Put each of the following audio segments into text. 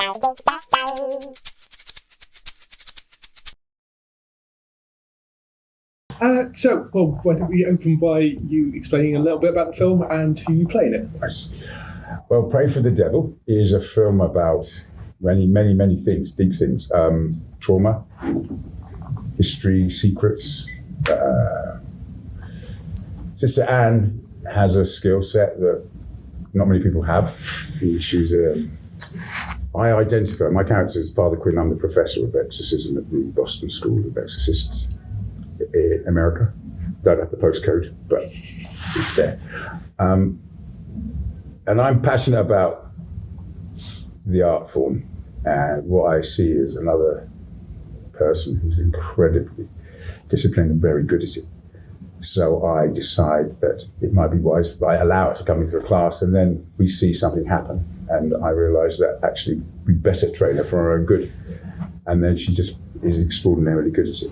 Why don't we open by you explaining a little bit about the film and who you play in it? Nice. Well, Pray for the Devil is a film about many, many, many things, deep things. Trauma, history, secrets. Sister Anne has a skill set that not many people have. I identify, my character is Father Quinn. I'm the professor of exorcism at the Boston School of Exorcists in America. Don't have the postcode, but it's there. And I'm passionate about the art form, and what I see is another person who's incredibly disciplined and very good at it. So I decide that it might be wise if I allow her to come into a class, and then we see something happen. And I realise that actually we better train her for her own good. And then she just is extraordinarily good at it.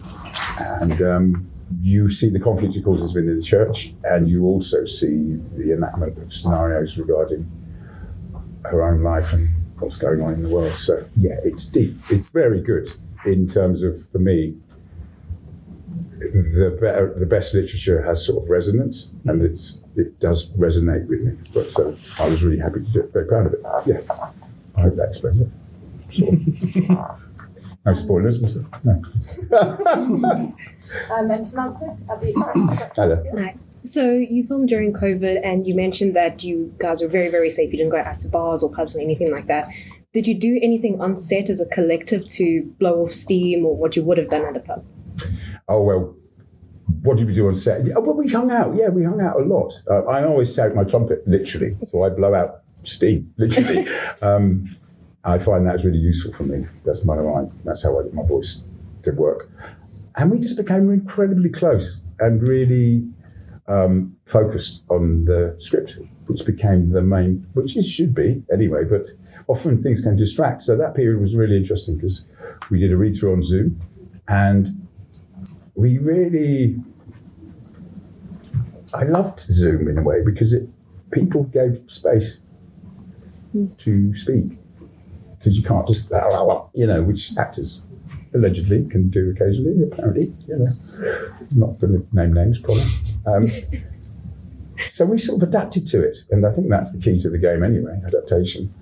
And you see the conflict it causes within the church, and you also see the enactment of scenarios regarding her own life and what's going on in the world. So yeah, it's deep. It's very good in terms of, for me, the best literature has sort of resonance, and it does resonate with me. But so I was really happy to do it, very proud of it. Yeah, I hope that explains it. Sort of. No spoilers, was there? No. And Samantha at the Express. Hello. Yes. So you filmed during COVID, and you mentioned that you guys were very, very safe. You didn't go out to bars or pubs or anything like that. Did you do anything on set as a collective to blow off steam, or what you would have done at a pub? Oh, well, what did we do on set? Yeah, well, we hung out. Yeah, we hung out a lot. I always sound my trumpet, literally. So I blow out steam, literally. I find that's really useful for me. That's how I get my voice to work. And we just became incredibly close and really focused on the script, which became the main, which it should be anyway, but often things can distract. So that period was really interesting because we did a read-through on Zoom, and we really, I loved Zoom in a way because people gave space to speak, because you can't just, which actors allegedly can do occasionally, apparently, not going to name names, probably. So we sort of adapted to it, and I think that's the key to the game anyway, adaptation.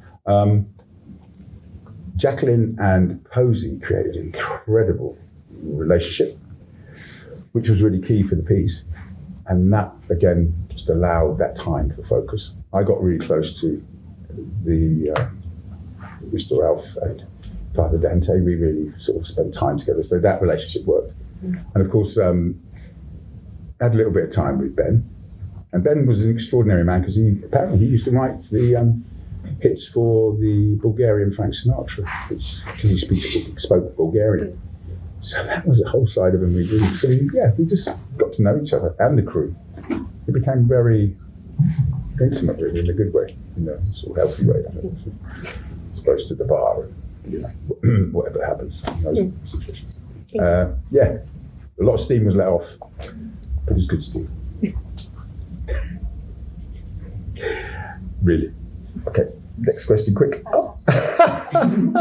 Jacqueline and Posey created an incredible relationship, which was really key for the piece. And that, again, just allowed that time for focus. I got really close to the Mr. Ralph and Father Dante. We really sort of spent time together, so that relationship worked. And of course, had a little bit of time with Ben. And Ben was an extraordinary man because he used to write the hits for the Bulgarian Frank Sinatra, because he spoke Bulgarian. So that was a whole side of him we did. So we just got to know each other and the crew. It became very intimate, really, in a good way, in a sort of healthy way. As opposed to the bar and whatever happens in those situations. A lot of steam was let off, but it was good steam. Really. Okay, next question, quick. Oh. Daryl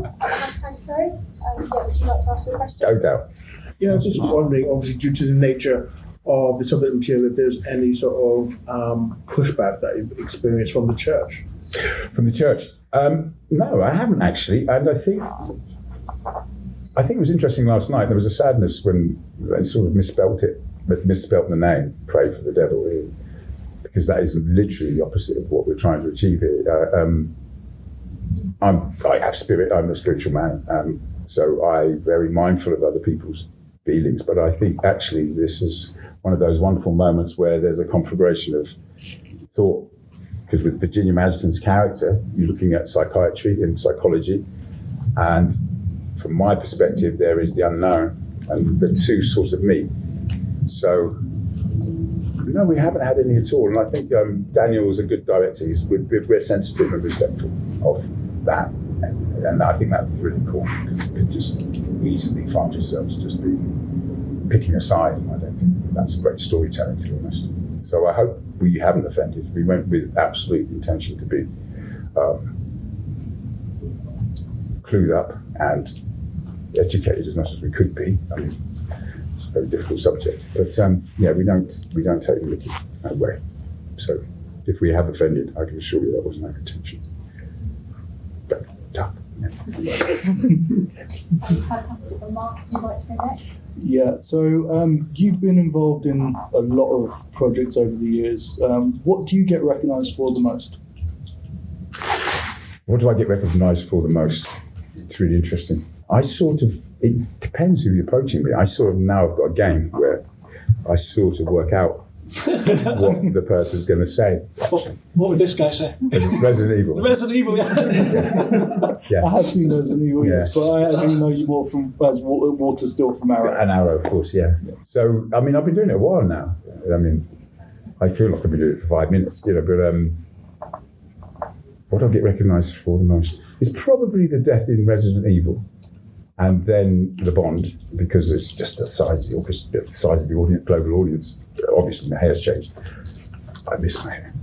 at the Hashtag Show. Would you like to ask a question? No doubt. Yeah, I was just wondering, obviously, due to the nature of the subject material, if there's any sort of pushback that you've experienced from the church. From the church? No, I haven't actually, and I think it was interesting last night. There was a sadness when they sort of misspelt the name, Pray for the Devil, really, because that is literally the opposite of what we're trying to achieve here. I have spirit. I'm a spiritual man, so I'm very mindful of other people's feelings. But I think actually this is one of those wonderful moments where there's a conflagration of thought. Because with Virginia Madsen's character, you're looking at psychiatry and psychology, and from my perspective, there is the unknown, and the two sort of meet. So, no, we haven't had any at all, and I think Daniel's a good director. We're sensitive and respectful of that, and I think that was really cool. You could just easily find yourselves just picking a side, and I don't think that's great storytelling, to be honest. So I hope we haven't offended. We went with absolute intention to be clued up and educated as much as we could be. I mean, it's a very difficult subject, but we don't take the mickey that way. So if we have offended, I can assure you that wasn't our intention. But tough. Yeah. Fantastic. And Mark, would you like to go next? Yeah, so you've been involved in a lot of projects over the years. What do you get recognised for the most? What do I get recognised for the most? It's really interesting. It depends who you're approaching me. Now I've got a game where I sort of work out what the person's going to say. What would this guy say? Resident Evil. Resident Evil, yeah. Yeah. I have seen Resident Evil, yes, but I only know you more from as Water Still from Arrow. An Arrow, of course, yeah. So, I mean, I've been doing it a while now. I mean, I feel like I've been doing it for 5 minutes, but what do I get recognised for the most? It's probably the death in Resident Evil, and then the Bond, because it's just the size of the orchestra, the size of the audience, global audience. Obviously, my hair's changed. I miss my hair.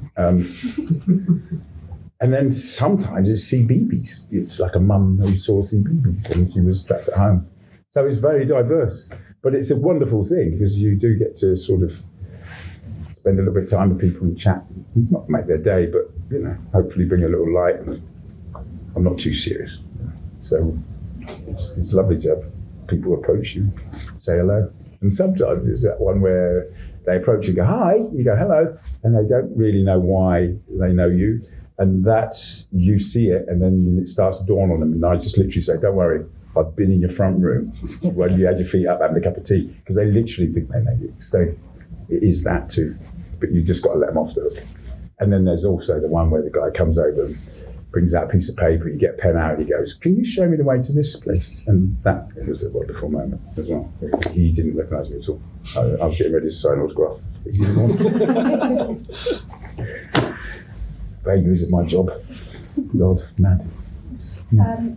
And then sometimes it's CBeebies. It's like a mum who saw CBeebies and she was trapped at home. So it's very diverse, but it's a wonderful thing because you do get to sort of spend a little bit of time with people and chat, not make their day, but hopefully bring a little light. I'm not too serious, so it's lovely to have people approach you, say hello, and sometimes there's that one where they approach you, go hi, you go hello, and they don't really know why they know you, and that's you see it, and then it starts to dawn on them, and I just literally say, don't worry, I've been in your front room when you had your feet up having a cup of tea, because they literally think they know you. So it is that too, but you just got to let them off the hook. And then there's also the one where the guy comes over and brings out a piece of paper, you get a pen out, and he goes, can you show me the way to this place? And that was a wonderful moment as well. He didn't recognise me at all. I was getting ready to sign autograph. He didn't want to. Vagaries of my job. Lord, man.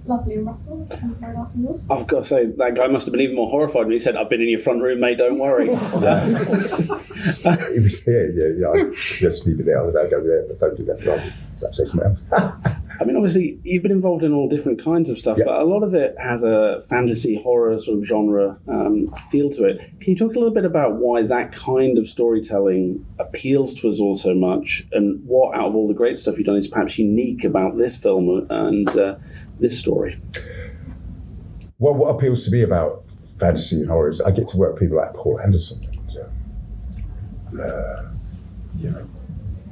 Lovely. And Russell, anything very nice in yours? I've got to say, that guy must have been even more horrified when he said, I've been in your front room, mate, don't worry. He was here, yeah. I just leave it there. Don't go there, but don't do that. I'll say something else. I mean, obviously, you've been involved in all different kinds of stuff, Yep. but a lot of it has a fantasy, horror sort of genre feel to it. Can you talk a little bit about why that kind of storytelling appeals to us all so much, and what, out of all the great stuff you've done, is perhaps unique about this film and this story? Well, what appeals to me about fantasy and horror is I get to work with people like Paul Anderson.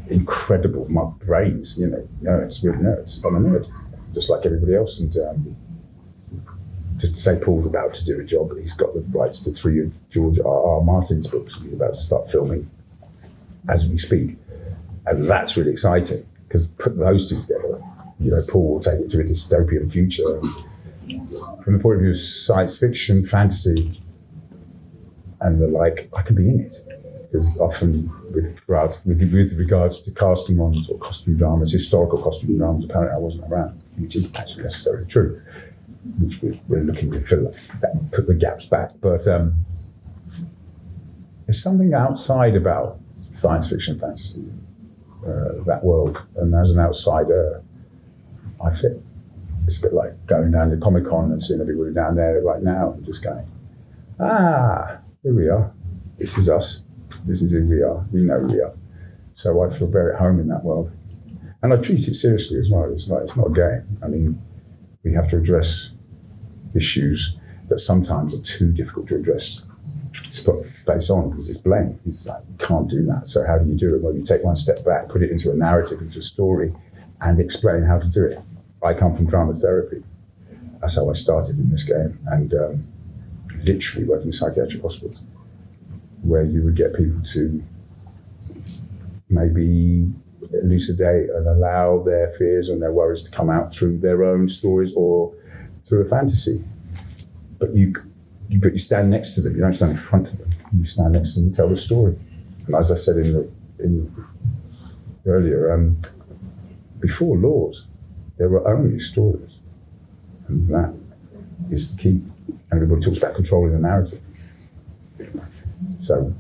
Incredible brains, nerds, real nerds. I'm a nerd, just like everybody else. And just to say Paul's about to do a job, he's got the rights to 3 of George R.R. Martin's books. He's about to start filming as we speak. And that's really exciting, because put those two together, Paul will take it to a dystopian future. From the point of view of science fiction, fantasy, and the like, I can be in it. Because often with regards to casting on or costume dramas, historical costume dramas, apparently I wasn't around, which isn't actually necessarily true, which we're looking to fill that, put the gaps back. But there's something outside about science fiction, fantasy, that world, and as an outsider, I fit. It's a bit like going down to Comic-Con and seeing everybody down there right now and just going, here we are, this is us. This is who we are. We know who we are. So I feel very at home in that world. And I treat it seriously as well. It's not a game. I mean, we have to address issues that sometimes are too difficult to address. It's put face on because it's blame. It's like, you can't do that. So how do you do it? Well, you take one step back, put it into a narrative, into a story, and explain how to do it. I come from drama therapy. That's how I started in this game. And literally working in psychiatric hospitals, where you would get people to maybe elucidate and allow their fears and their worries to come out through their own stories or through a fantasy. But you stand next to them. You don't stand in front of them. You stand next to them and tell the story. And as I said earlier, before laws, there were only stories, and that is the key. Everybody talks about controlling the narrative. So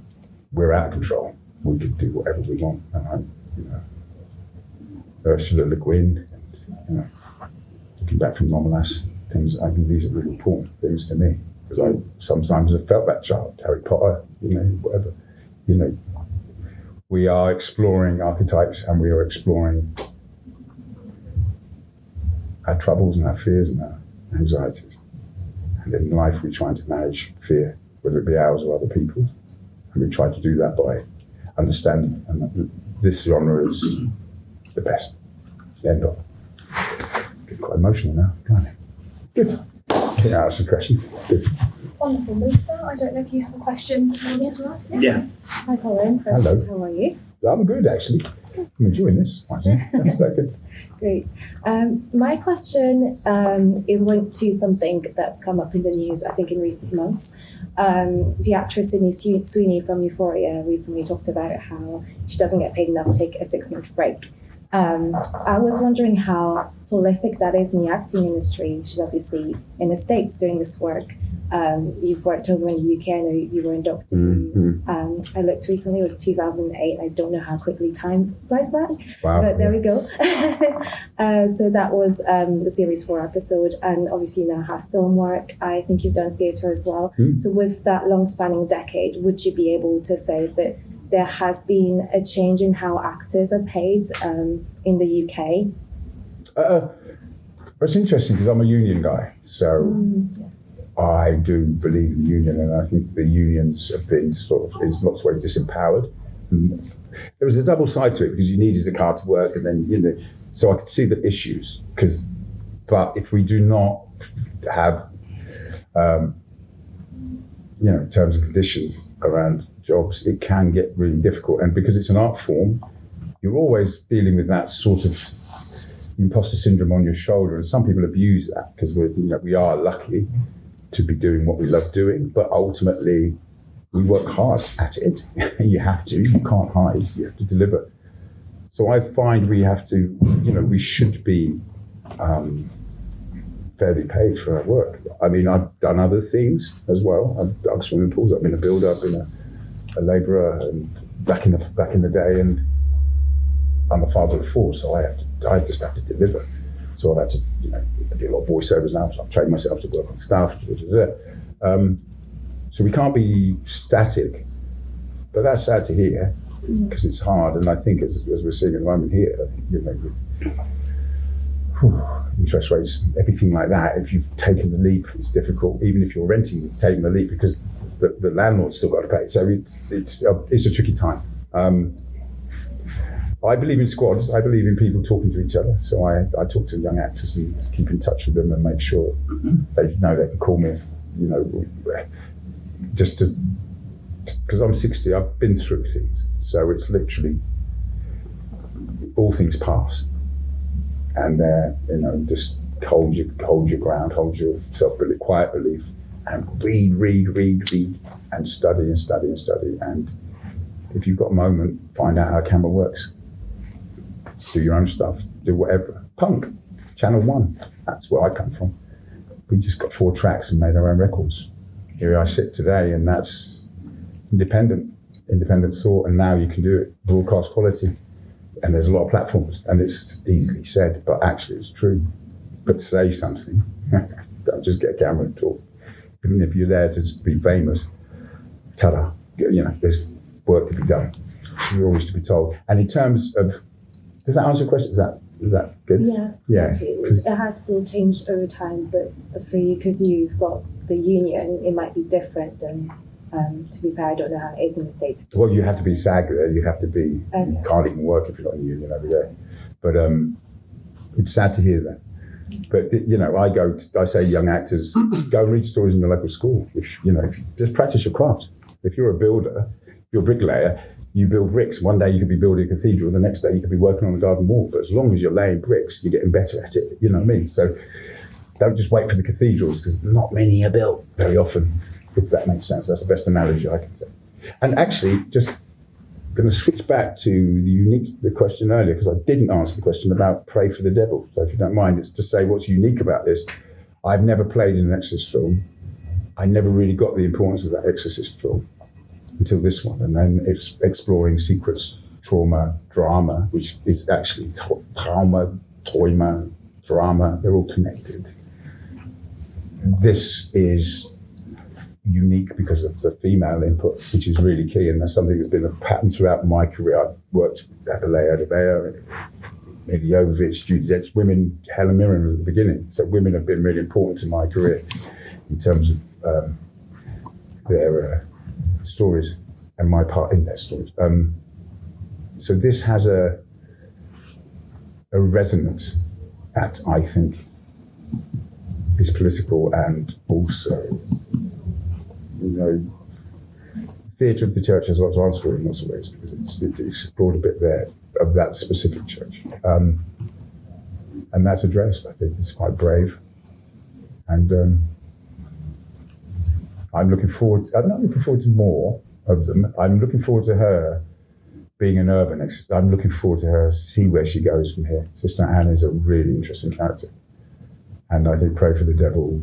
we're out of control. We can do whatever we want. And Ursula Le Guin, looking back from Romulas, things. I think these are really important things to me because I sometimes have felt that child. Harry Potter, whatever. We are exploring archetypes and we are exploring our troubles and our fears and our anxieties. And in life, we try to manage fear, whether it be ours or other people's. And we try to do that by understanding. And this genre is the best. End of. Get quite emotional now. Blimey. Good. Yeah, that's a question. Good. Wonderful. Lisa, I don't know if you have a question. Yes. Yeah. Hi, Colin. Hello. How are you? I'm good, actually. I'm enjoying this. That's very good. Great. My question is linked to something that's come up in the news, I think, in recent months. The actress Sydney Sweeney from Euphoria recently talked about how she doesn't get paid enough to take a 6-month break. I was wondering how prolific that is in the acting industry. She's obviously in the States doing this work. You've worked over in the UK. I know you were in Doctor Who. I looked recently, it was 2008. I don't know how quickly time flies by, but there we go. So that was the series 4 episode, and obviously you now have film work. I think you've done theatre as well. So with that long-spanning decade, would you be able to say that there has been a change in how actors are paid in the UK? It's interesting because I'm a union guy, so I do believe in the union, and I think the unions have been sort of, in lots of ways, disempowered. And there was a double side to it because you needed a car to work, and then so I could see the issues. But if we do not have, terms and conditions around jobs, it can get really difficult. And because it's an art form, you're always dealing with that sort of imposter syndrome on your shoulder, and some people abuse that because we are lucky to be doing what we love doing, but ultimately we work hard at it. You have to, you can't hide, you have to deliver. So I find we have to, we should be fairly paid for our work. I mean, I've done other things as well. I've dug swimming pools, I've been a builder, I've been a labourer, and back in the day, and I'm a father of 4, so I just have to deliver. So I've had to, I do a lot of voiceovers now, so I've trained myself to work on stuff. So we can't be static, but that's sad to hear because it's hard. And I think as we're seeing at the moment here, with interest rates, everything like that, if you've taken the leap, it's difficult. Even if you're renting, you've taken the leap because the landlord's still got to pay. So it's a tricky time. I believe in squads. I believe in people talking to each other. So I talk to young actors and keep in touch with them and make sure they know they can call me if, just to, because I'm 60, I've been through things. So it's literally, all things pass. And just hold your ground, hold your self-belief, quiet belief, and read, and study. And if you've got a moment, find out how a camera works. Do your own stuff, do whatever. Punk, Channel 1, that's where I come from. We just got 4 tracks and made our own records. Here I sit today, and that's independent thought, and now you can do it, broadcast quality. And there's a lot of platforms, and it's easily said, but actually it's true. But say something, don't just get a camera and talk. Even if you're there to just be famous, ta-da, there's work to be done. You're always to be told. And in terms of, does that answer your question? Is that good? Yeah. It has still changed over time, but for you, because you've got the union, it might be different. And to be fair, I don't know how it is in the States. Well, you have to be SAG there. You have to be. You can't even work if you're not in the union over there. But it's sad to hear that. But I say young actors, go and read stories in your local school. If you just practice your craft. If you're a builder, you're a bricklayer, you build bricks. One day you could be building a cathedral, the next day you could be working on a garden wall. But as long as you're laying bricks, you're getting better at it. You know what I mean? So don't just wait for the cathedrals, because not many are built very often, if that makes sense. That's the best analogy I can say. And actually, just going to switch back to the question earlier, because I didn't answer the question about Pray for the Devil. So if you don't mind, it's to say what's unique about this. I've never played in an exorcist film. I never really got the importance of that exorcist film until this one, and then it's exploring secrets, trauma, drama, which is actually trauma, drama, they're all connected. this is unique because of the female input, which is really key, and that's something that's been a pattern throughout my career. I've worked with Adelaide Adebayo, Millie Jovovich, Judy Dench, women. Helen Mirren was at the beginning, so women have been really important in my career in terms of their stories and my part in their stories. So this has a resonance that I think is political and also, theatre of the church has a lot to answer for in lots of ways because it's explored a bit there of that specific church. And that's addressed, I think. It's quite brave. And I'm not looking forward to more of them. I'm looking forward to her being an urbanist. I'm looking forward to her see where she goes from here. Sister Anne is a really interesting character. And I think Pray for the Devil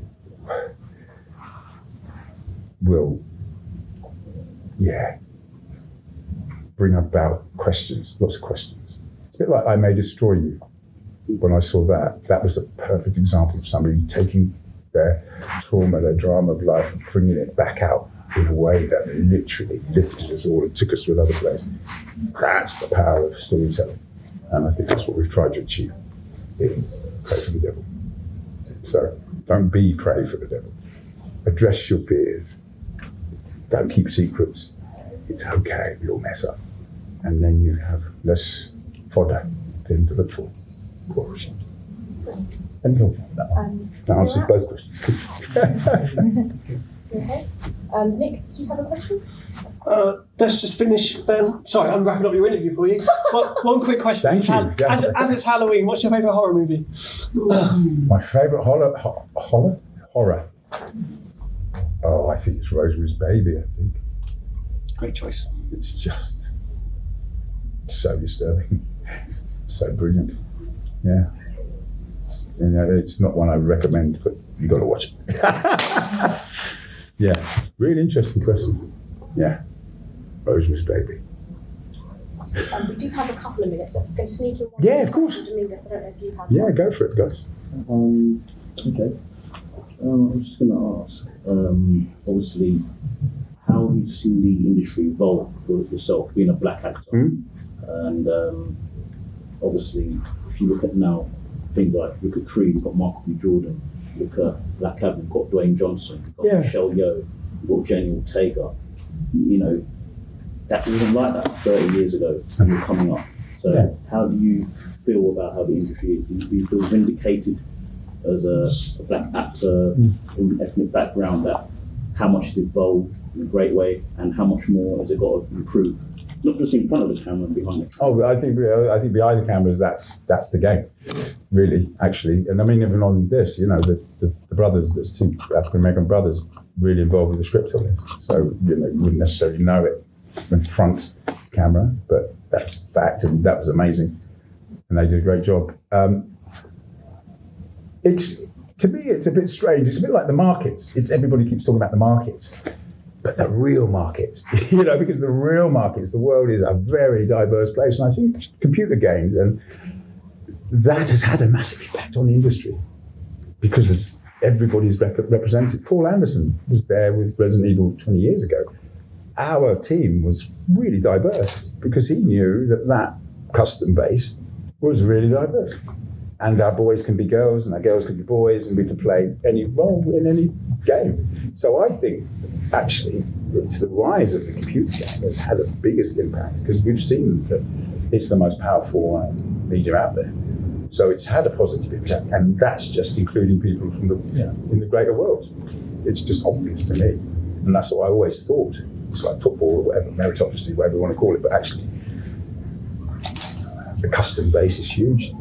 will, bring about questions, lots of questions. It's a bit like I May Destroy You. When I saw that was a perfect example of somebody taking their trauma, their drama of life, and bringing it back out in a way that literally lifted us all and took us to another place. That's the power of storytelling. And I think that's what we've tried to achieve in Pray for the Devil. So don't be Pray for the Devil. Address your fears. Don't keep secrets. It's okay, we all mess up. And then you have less fodder to look for. And that answers both questions. Okay. Nick, do you have a question? Let's just finish then. Sorry, I'm wrapping up your interview for you. One quick question. Thank you. As it's Halloween, what's your favourite horror movie? My favourite horror? Oh, I think it's Rosemary's Baby, I think. Great choice. It's just so disturbing. So brilliant. Yeah. It's not one I recommend, but you've got to watch it. Yeah. Really interesting question. Yeah. Rosemary's Baby. We do have a couple of minutes, so I'm going to sneak in one. Yeah, of course. Dominguez, I don't know if you have Yeah, one. go for it, guys. Okay. I was just going to ask, obviously, how have you seen the industry evolve for yourself, being a black actor? And obviously, if you look at now, things like, look at Creed, you've got Michael B. Jordan, look at Black Adam, you've got Dwayne Johnson, you've got Michelle Yeoh, you've got Jenny Ortega. That wasn't like that 30 years ago when you were coming up. So how do you feel about how the industry is? Do you feel vindicated as a black actor from an ethnic background, that how much it's evolved in a great way and how much more has it got to improve? Not just in front of the camera and behind it. Oh, I think behind the cameras, that's the game, really, actually. And I mean, even on this, the brothers, there's two African American brothers really involved with the script on this. So, you wouldn't necessarily know it in front camera, but that's fact, and that was amazing. And they did a great job. To me, it's a bit strange. It's a bit like the markets. Everybody keeps talking about the markets. But the real markets, because the real markets, the world is a very diverse place. And I think computer games, and that has had a massive impact on the industry because everybody's represented. Paul Anderson was there with Resident Evil 20 years ago. Our team was really diverse because he knew that custom base was really diverse. And our boys can be girls and our girls can be boys and we can play any role in any game. So I think actually it's the rise of the computer game that's had the biggest impact because we've seen that it's the most powerful media out there. So it's had a positive impact, and that's just including people from in the greater world. It's just obvious to me. And that's what I always thought. It's like football or whatever, meritocracy, whatever you want to call it, but actually the custom base is huge.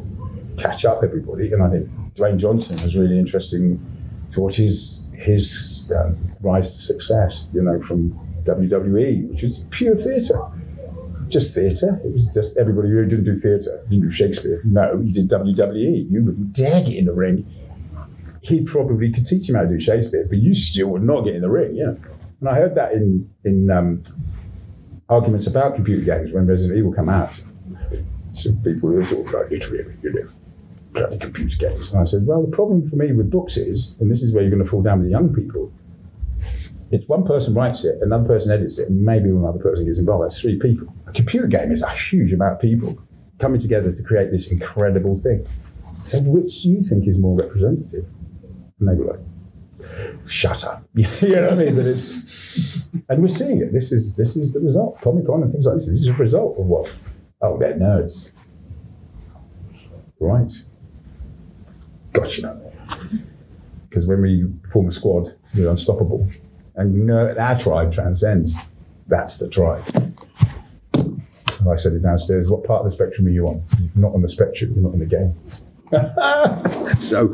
Catch up everybody, and I think Dwayne Johnson was really interesting to watch his rise to success, from WWE, which is pure theatre. Just theatre. It was just everybody who didn't do theatre, didn't do Shakespeare. No, he did WWE. You wouldn't dare get in the ring. He probably could teach him how to do Shakespeare, but you still would not get in the ring, And I heard that in arguments about computer games when Resident Evil came out. Some people were sort of like, literally, bloody computer games. And I said, well, the problem for me with books is, and this is where you're going to fall down with the young people, it's one person writes it, another person edits it, and maybe one other person gets involved. That's 3 people. A computer game is a huge amount of people coming together to create this incredible thing. So which do you think is more representative? And they were like, shut up. You know what I mean? And we're seeing it. This is the result. Comic-Con and things like this. This is a result of what? Oh, they're nerds. Right. Gotcha. Because when we form a squad, we're unstoppable. And our tribe transcends. That's the tribe. And I said it downstairs, what part of the spectrum are you on? You're not on the spectrum, you're not in the game. So,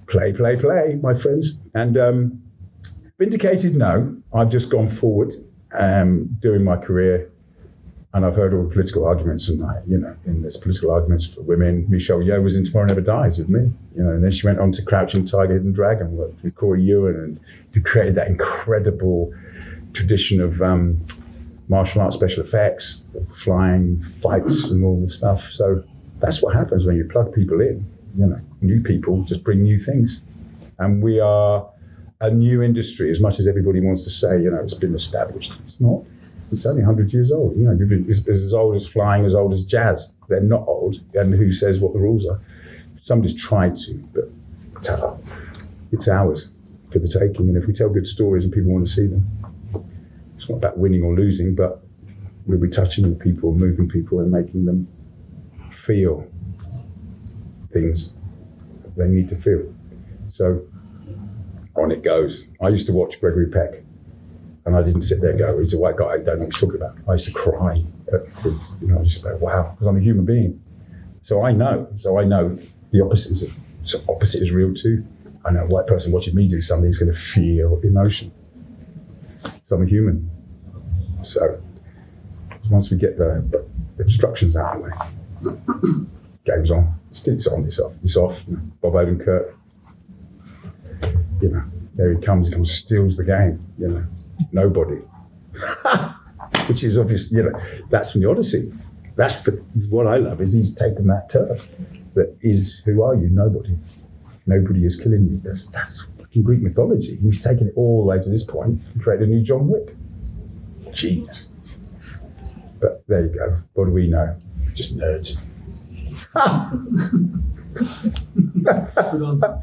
play, my friends. And vindicated, no. I've just gone forward doing my career, and I've heard all the political arguments, and and there's political arguments for women. Michelle Yeoh was in Tomorrow Never Dies with me, and then she went on to Crouching Tiger, Hidden Dragon with Corey Ewan, and who created that incredible tradition of martial arts special effects, flying fights, and all this stuff. So that's what happens when you plug people in. New people just bring new things, and we are a new industry. As much as everybody wants to say, it's been established, it's not. It's only 100 years old. It's as old as flying, as old as jazz. They're not old. And who says what the rules are? Somebody's tried to, but it's ours for the taking. And if we tell good stories and people want to see them, it's not about winning or losing, but we'll be touching people, moving people, and making them feel things they need to feel. So on it goes. I used to watch Gregory Peck. And I didn't sit there and go, he's a white guy, I don't know what he's talking about. I used to cry at things, I just go, wow, because I'm a human being. So I know the opposite is real too. I know a white person watching me do something is going to feel emotion. So I'm a human. So once we get the obstructions out of the way, game's on. It's on, it's off. Bob Odenkirk, there he comes steals the game, Nobody. Which is obvious, that's from the Odyssey. That's what I love, is he's taken that turf. That is, who are you? Nobody. Nobody is killing me. That's fucking Greek mythology. He's taken it all the way to this point and created a new John Wick. Genius. But there you go. What do we know? Just nerds. Good answer.